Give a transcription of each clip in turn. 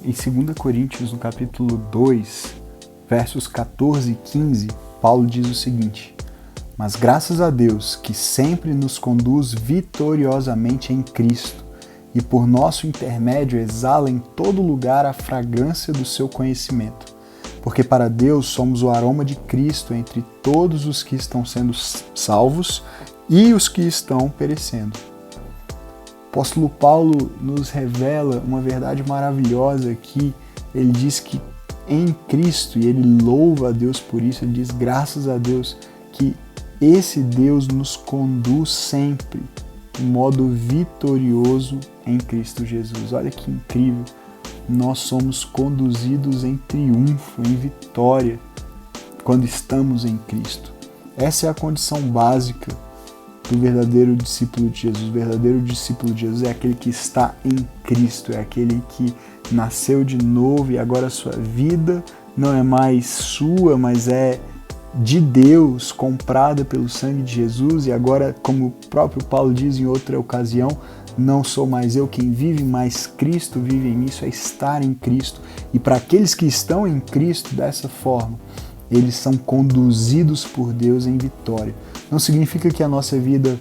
Em 2 Coríntios, no capítulo 2, versos 14 e 15, Paulo diz o seguinte: mas graças a Deus que sempre nos conduz vitoriosamente em Cristo e por nosso intermédio exala em todo lugar a fragrância do seu conhecimento. Porque para Deus somos o aroma de Cristo entre todos os que estão sendo salvos e os que estão perecendo. O apóstolo Paulo nos revela uma verdade maravilhosa aqui. Ele diz que em Cristo, e ele louva a Deus por isso, ele diz graças a Deus que esse Deus nos conduz sempre de modo vitorioso em Cristo Jesus. Olha que incrível! Nós somos conduzidos em triunfo, em vitória, quando estamos em Cristo. Essa é a condição básica do verdadeiro discípulo de Jesus. O verdadeiro discípulo de Jesus é aquele que está em Cristo, é aquele que nasceu de novo e agora a sua vida não é mais sua, mas é de Deus, comprada pelo sangue de Jesus, e agora, como o próprio Paulo diz em outra ocasião, não sou mais eu quem vive, mas Cristo vive em mim. Isso é estar em Cristo. E para aqueles que estão em Cristo dessa forma, eles são conduzidos por Deus em vitória. Não significa que a nossa vida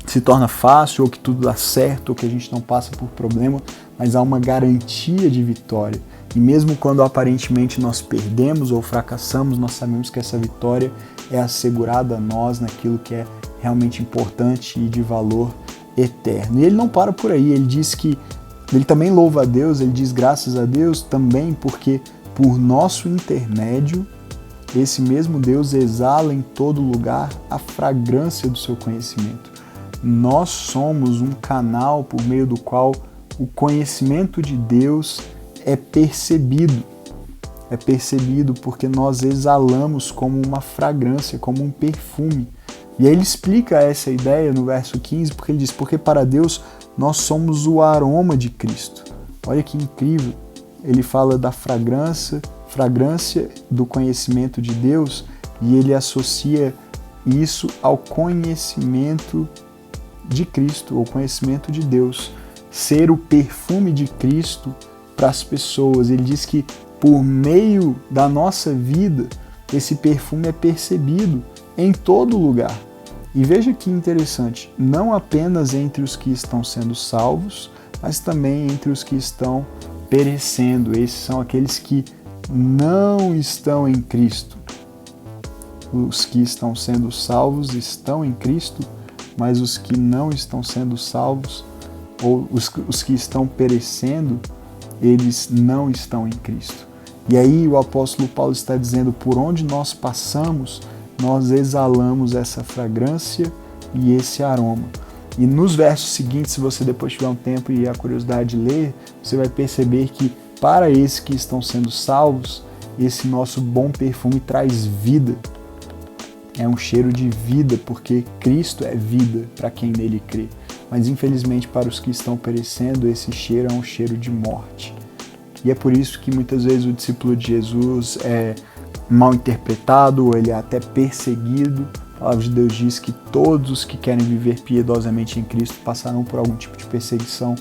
se torna fácil, ou que tudo dá certo, ou que a gente não passa por problema, mas há uma garantia de vitória. E mesmo quando aparentemente nós perdemos ou fracassamos, nós sabemos que essa vitória é assegurada a nós naquilo que é realmente importante e de valor eterno. E ele não para por aí, ele diz que ele também louva a Deus, ele diz graças a Deus também porque por nosso intermédio esse mesmo Deus exala em todo lugar a fragrância do seu conhecimento. Nós somos um canal por meio do qual o conhecimento de Deus é percebido porque nós exalamos como uma fragrância, como um perfume. E aí ele explica essa ideia no verso 15, porque ele diz, porque para Deus nós somos o aroma de Cristo. Olha que incrível, ele fala da fragrância do conhecimento de Deus, e ele associa isso ao conhecimento de Cristo, ou conhecimento de Deus, ser o perfume de Cristo para as pessoas. Ele diz que por meio da nossa vida, esse perfume é percebido em todo lugar. E veja que interessante, não apenas entre os que estão sendo salvos, mas também entre os que estão perecendo. Esses são aqueles que não estão em Cristo. Os que estão sendo salvos estão em Cristo, mas os que não estão sendo salvos, ou os que estão perecendo, eles não estão em Cristo. E aí o apóstolo Paulo está dizendo, por onde nós passamos, nós exalamos essa fragrância e esse aroma. E nos versos seguintes, se você depois tiver um tempo e a curiosidade de ler, você vai perceber que para esses que estão sendo salvos, esse nosso bom perfume traz vida. É um cheiro de vida, porque Cristo é vida para quem nele crê. Mas infelizmente para os que estão perecendo, esse cheiro é um cheiro de morte. E é por isso que muitas vezes o discípulo de Jesus é mal interpretado, ou ele é até perseguido. A palavra de Deus diz que todos os que querem viver piedosamente em Cristo passarão por algum tipo de perseguição.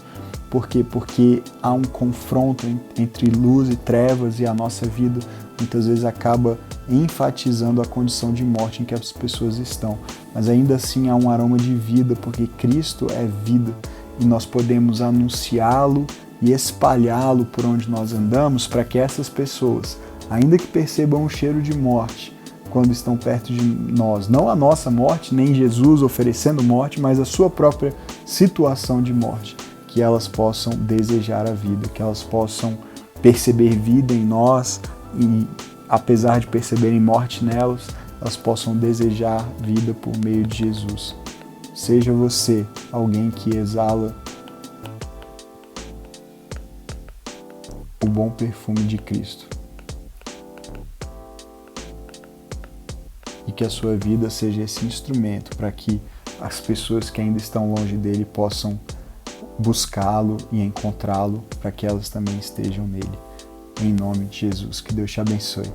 Por quê? Porque há um confronto entre luz e trevas, e a nossa vida muitas vezes acaba enfatizando a condição de morte em que as pessoas estão. Mas ainda assim há um aroma de vida, porque Cristo é vida, e nós podemos anunciá-lo e espalhá-lo por onde nós andamos, para que essas pessoas, ainda que percebam o cheiro de morte quando estão perto de nós, não a nossa morte, nem Jesus oferecendo morte, mas a sua própria situação de morte, que elas possam desejar a vida, que elas possam perceber vida em nós e, apesar de perceberem morte nelas, elas possam desejar vida por meio de Jesus. Seja você alguém que exala o bom perfume de Cristo. E que a sua vida seja esse instrumento para que as pessoas que ainda estão longe dele possam buscá-lo e encontrá-lo, para que elas também estejam nele. Em nome de Jesus, que Deus te abençoe.